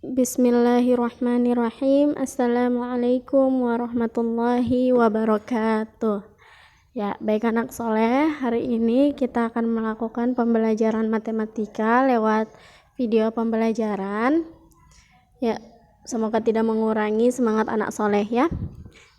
Bismillahirrahmanirrahim. Assalamualaikum warahmatullahi wabarakatuh. Ya, baik anak soleh, hari ini kita akan melakukan pembelajaran matematika lewat video pembelajaran. Ya, semoga tidak mengurangi semangat anak soleh ya.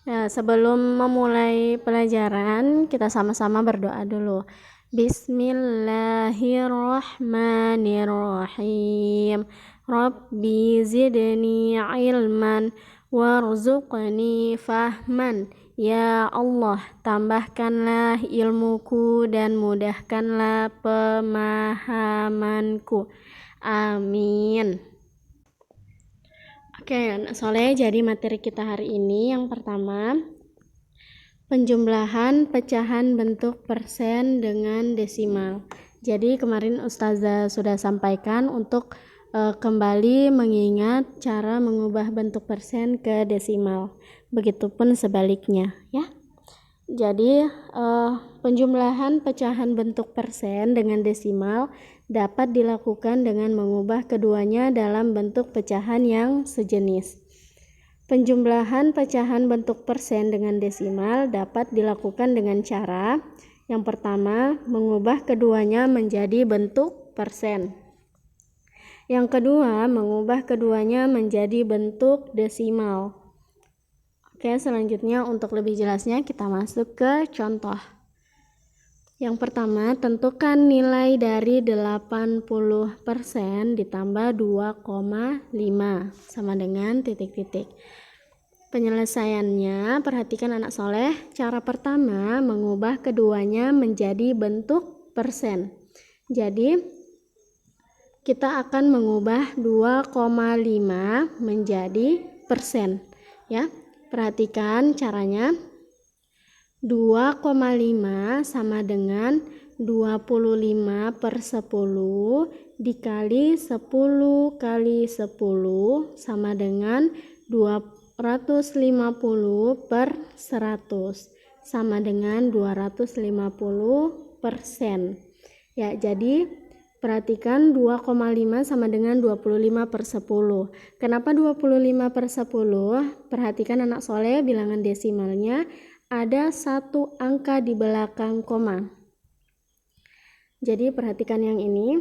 Nah, sebelum memulai pelajaran, kita sama-sama berdoa dulu. Bismillahirrahmanirrahim. Rabbi zidni ilman warzuqni fahman. Ya Allah, tambahkanlah ilmuku dan mudahkanlah pemahamanku. Amin. Oke, anak soleh, jadi materi kita hari ini yang pertama, penjumlahan pecahan bentuk persen dengan desimal. Jadi kemarin Ustazah sudah sampaikan untuk kembali mengingat cara mengubah bentuk persen ke desimal. Begitupun sebaliknya ya. Jadi penjumlahan pecahan bentuk persen dengan desimal dapat dilakukan dengan mengubah keduanya dalam bentuk pecahan yang sejenis. Penjumlahan pecahan bentuk persen dengan desimal dapat dilakukan dengan cara yang pertama, mengubah keduanya menjadi bentuk persen. Yang kedua, mengubah keduanya menjadi bentuk desimal. Oke, selanjutnya untuk lebih jelasnya kita masuk ke contoh. Yang pertama, tentukan nilai dari 80% ditambah 2,5 sama dengan titik-titik. Penyelesaiannya, perhatikan anak soleh, cara pertama mengubah keduanya menjadi bentuk persen. Jadi kita akan mengubah 2,5 menjadi persen ya. Perhatikan caranya. 2,5 sama dengan 25/10 dikali 10 kali 10 sama dengan 250/100 sama dengan 250%. Ya, jadi perhatikan 2,5 sama dengan 25/10. Kenapa 25/10? Perhatikan anak soleh, bilangan desimalnya ada satu angka di belakang koma. Jadi perhatikan yang ini,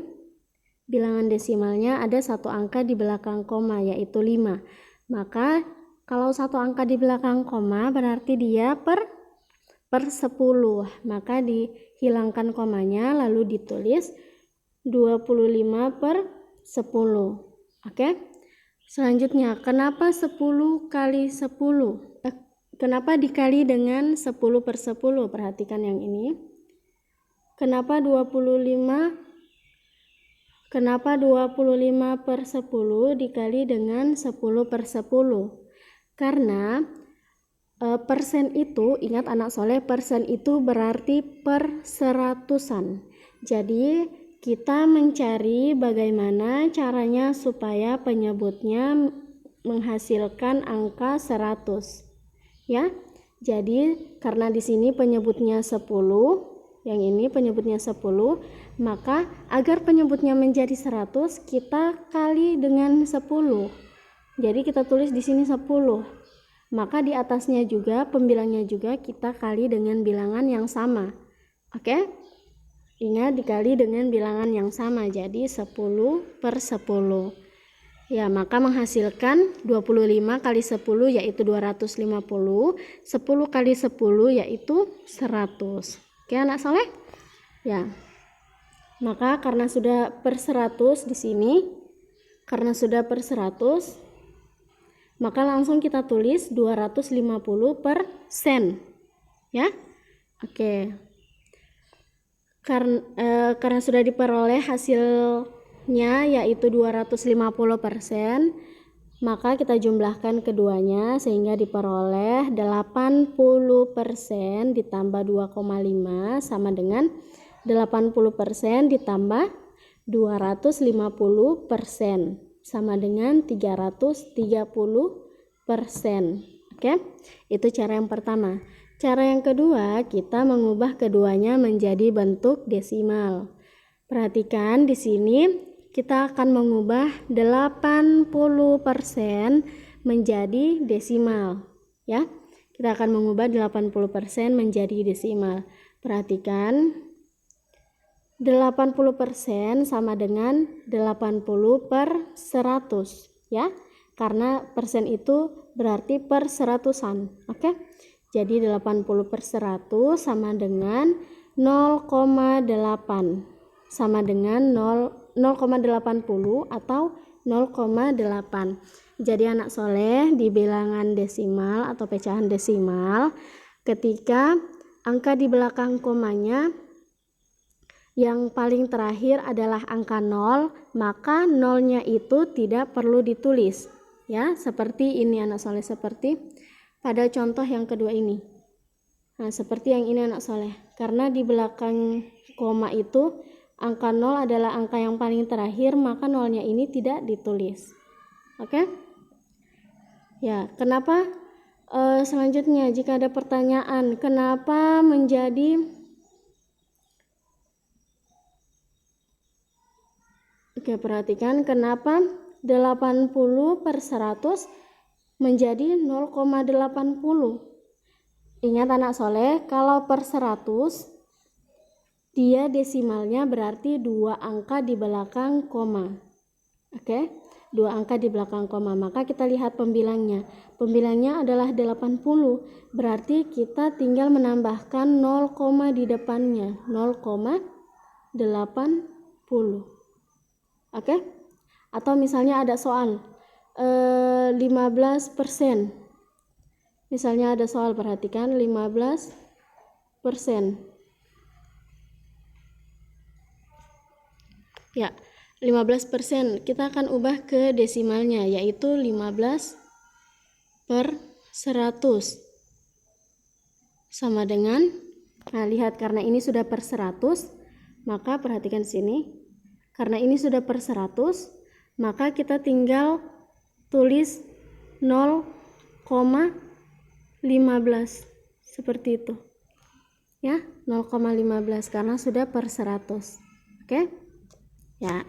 bilangan desimalnya ada satu angka di belakang koma yaitu 5. Maka kalau satu angka di belakang koma berarti dia per 10. Maka dihilangkan komanya lalu ditulis 25/10. Oke. Selanjutnya, kenapa 10 kali 10? Kenapa dikali dengan 10/10? Perhatikan yang ini. Kenapa 25/10 dikali dengan 10/10? Karena persen itu, ingat anak soleh, persen itu berarti per seratusan. Jadi kita mencari bagaimana caranya supaya penyebutnya menghasilkan angka 100 ya. Jadi karena di sini penyebutnya 10, yang ini penyebutnya 10, maka agar penyebutnya menjadi 100 kita kali dengan 10. Jadi kita tulis di sini 10. Maka di atasnya juga, pembilangnya juga kita kali dengan bilangan yang sama. Oke? Ingat, dikali dengan bilangan yang sama, jadi 10/10. Ya, maka menghasilkan 25 kali 10 yaitu 250, 10 kali 10 yaitu 100. Oke anak soleh? Ya. Maka karena sudah per 100 di sini, karena sudah per 100, maka langsung kita tulis 250%. Ya. Oke. Karena sudah diperoleh hasilnya yaitu 250%, maka kita jumlahkan keduanya sehingga diperoleh 80% ditambah 2,5 sama dengan 80% ditambah 250% sama dengan 330%. Oke, itu cara yang pertama. Cara yang kedua, kita mengubah keduanya menjadi bentuk desimal. Perhatikan di sini kita akan mengubah 80% menjadi desimal, ya. Kita akan mengubah 80% menjadi desimal. Perhatikan, 80% sama dengan 80 per 100, ya. Karena persen itu berarti per seratusan, oke? Jadi 80 per 100 sama dengan 0,8, sama dengan 0,80 atau 0,8. Jadi anak soleh di bilangan desimal atau pecahan desimal, ketika angka di belakang komanya yang paling terakhir adalah angka 0, maka nolnya itu tidak perlu ditulis, ya. Seperti ini anak soleh, seperti pada contoh yang kedua ini. Nah, seperti yang ini anak soleh, karena di belakang koma itu angka 0 adalah angka yang paling terakhir, maka nolnya ini tidak ditulis. Oke? Ya, kenapa? Selanjutnya, jika ada pertanyaan, kenapa menjadi perhatikan kenapa 80 per 100 menjadi 0,80. Ingat anak soleh, kalau per 100 dia desimalnya berarti 2 angka di belakang koma. Oke, 2 angka di belakang koma. Maka kita lihat pembilangnya. Pembilangnya adalah 80. Berarti kita tinggal menambahkan 0, di depannya, 0,80. Oke? Atau misalnya ada soal 15%. Misalnya ada soal, perhatikan 15%. Ya, 15% kita akan ubah ke desimalnya, yaitu 15 per 100 sama dengan, nah lihat, karena ini sudah per 100, maka perhatikan sini, karena ini sudah per 100, maka kita tinggal tulis 0,15 seperti itu, ya, 0,15 karena sudah per 100. Oke, ya.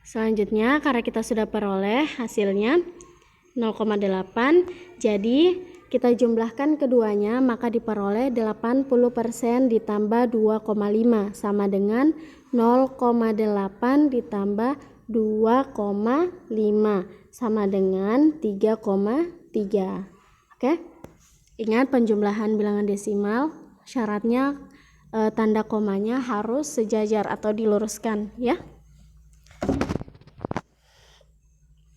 Selanjutnya, karena kita sudah peroleh hasilnya 0,8, jadi kita jumlahkan keduanya, maka diperoleh 80% ditambah 2,5 sama dengan 0,8 ditambah 2,5 sama dengan 3,3. Oke? Ingat, penjumlahan bilangan desimal syaratnya tanda komanya harus sejajar atau diluruskan, ya.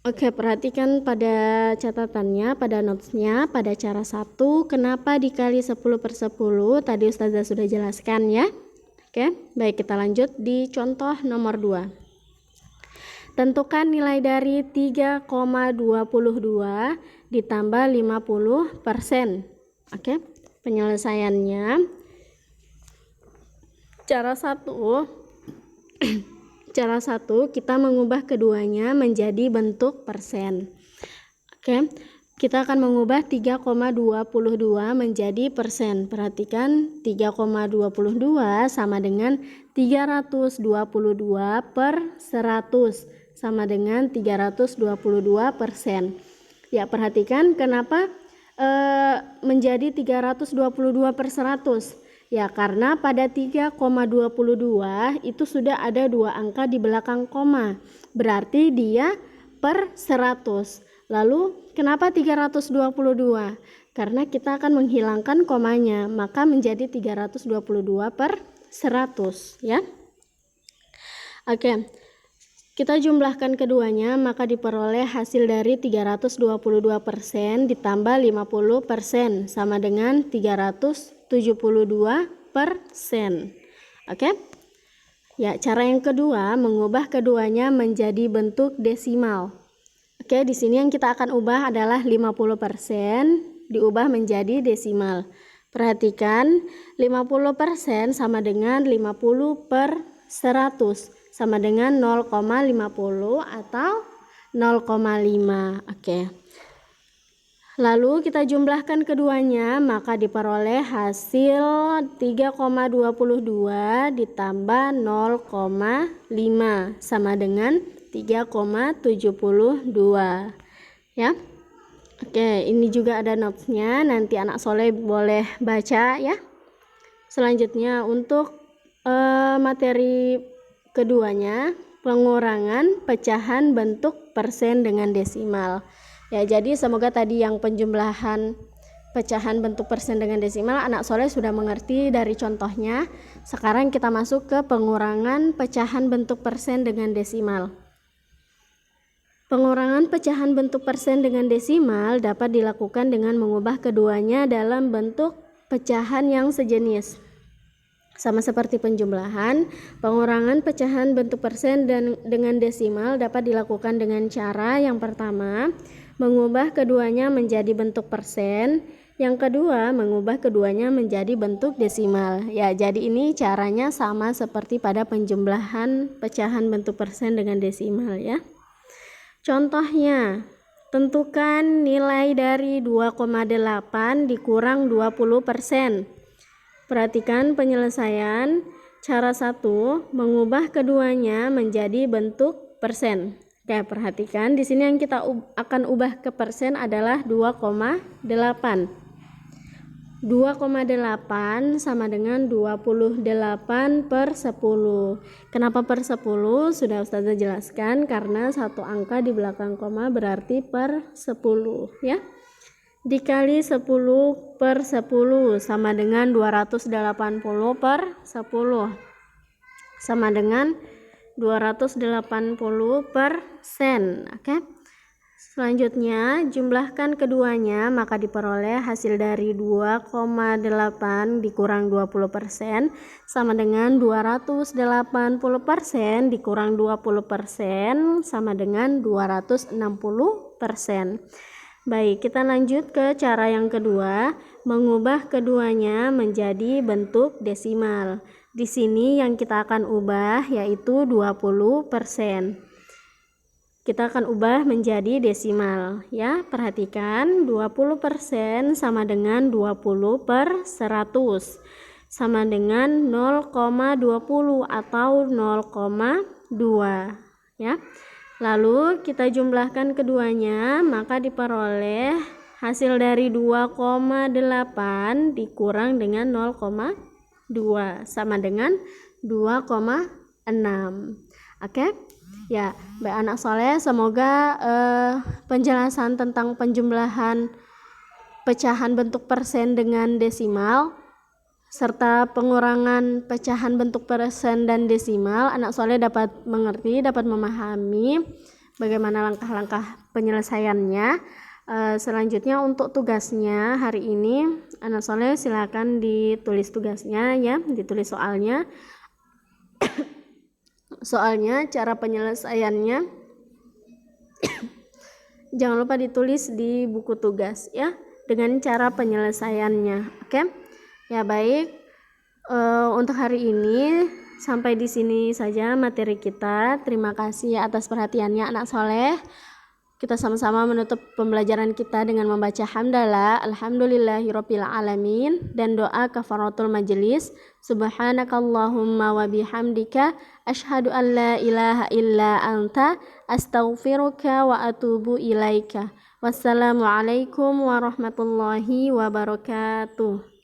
Oke, perhatikan pada catatannya, pada notesnya, pada cara 1, kenapa dikali 10 per 10, tadi Ustazah sudah jelaskan, ya. Oke, baik, kita lanjut di contoh nomor 2. Tentukan nilai dari 3,22 ditambah 50%. Oke, penyelesaiannya, cara 1, cara 1 kita mengubah keduanya menjadi bentuk persen. Oke, kita akan mengubah 3,22 menjadi persen. Perhatikan, 3,22 sama dengan 322 per 100 sama dengan 322%. Ya, perhatikan kenapa menjadi 322 per 100. Ya, karena pada 3,22 itu sudah ada 2 angka di belakang koma. Berarti dia per 100. Lalu kenapa 322? Karena kita akan menghilangkan komanya, maka menjadi 322 per 100, ya. Oke. Kita jumlahkan keduanya, maka diperoleh hasil dari 322% ditambah 50% sama dengan 372%. Oke? Ya, cara yang kedua, mengubah keduanya menjadi bentuk desimal. Oke, di sini yang kita akan ubah adalah 50% diubah menjadi desimal. Perhatikan, 50% sama dengan 50 per 100. Sama dengan 0,50 atau 0,5. Oke. Lalu kita jumlahkan keduanya, maka diperoleh hasil 3,22 ditambah 0,5 sama dengan 3,72 ya. Oke, ini juga ada notes-nya, nanti anak soleh boleh baca ya. Selanjutnya untuk materi keduanya, pengurangan pecahan bentuk persen dengan desimal. Ya, jadi semoga tadi yang penjumlahan pecahan bentuk persen dengan desimal anak soleh sudah mengerti dari contohnya. Sekarang kita masuk ke pengurangan pecahan bentuk persen dengan desimal. Pengurangan pecahan bentuk persen dengan desimal dapat dilakukan dengan mengubah keduanya dalam bentuk pecahan yang sejenis. Sama seperti penjumlahan, pengurangan pecahan bentuk persen dengan desimal dapat dilakukan dengan cara yang pertama, mengubah keduanya menjadi bentuk persen, yang kedua, mengubah keduanya menjadi bentuk desimal. Ya, jadi ini caranya sama seperti pada penjumlahan pecahan bentuk persen dengan desimal ya. Contohnya, tentukan nilai dari 2,8 dikurang 20%. Perhatikan penyelesaian. Cara 1, mengubah keduanya menjadi bentuk persen. Oke, perhatikan di sini yang kita akan ubah ke persen adalah 2,8. 2,8 sama dengan 28 per 10. Kenapa per 10? Sudah Ustazah jelaskan, karena satu angka di belakang koma berarti per 10 ya. Dikali 10 per 10 sama dengan 280 per 10 sama dengan 280 persen. Oke. Selanjutnya, jumlahkan keduanya, maka diperoleh hasil dari 2,8 dikurang 20% sama dengan 280% dikurang 20% sama dengan 260%. Baik, kita lanjut ke cara yang kedua, mengubah keduanya menjadi bentuk desimal. Di sini yang kita akan ubah yaitu 20%. Kita akan ubah menjadi desimal ya. Perhatikan 20% sama dengan 20 per 100 sama dengan 0,20 atau 0,2 ya. Lalu kita jumlahkan keduanya, maka diperoleh hasil dari 2,8 dikurang dengan 0,2 sama dengan 2,6. Oke. Ya, baik anak soleh, semoga penjelasan tentang penjumlahan pecahan bentuk persen dengan desimal serta pengurangan pecahan bentuk persen dan desimal anak soleh dapat mengerti, dapat memahami bagaimana langkah-langkah penyelesaiannya. Selanjutnya untuk tugasnya hari ini anak soleh silakan ditulis tugasnya ya, ditulis soalnya. Soalnya cara penyelesaiannya jangan lupa ditulis di buku tugas ya, dengan cara penyelesaiannya. Oke. Ya baik, untuk hari ini sampai di sini saja materi kita. Terima kasih atas perhatiannya anak soleh. Kita sama-sama menutup pembelajaran kita dengan membaca hamdalah alhamdulillahirabbil alamin dan doa kafaratul majelis. Subhanakallahumma wa bihamdika asyhadu an la ilaha illa anta astaghfiruka wa atubu ilaika. Wassalamualaikum warahmatullahi wabarakatuh.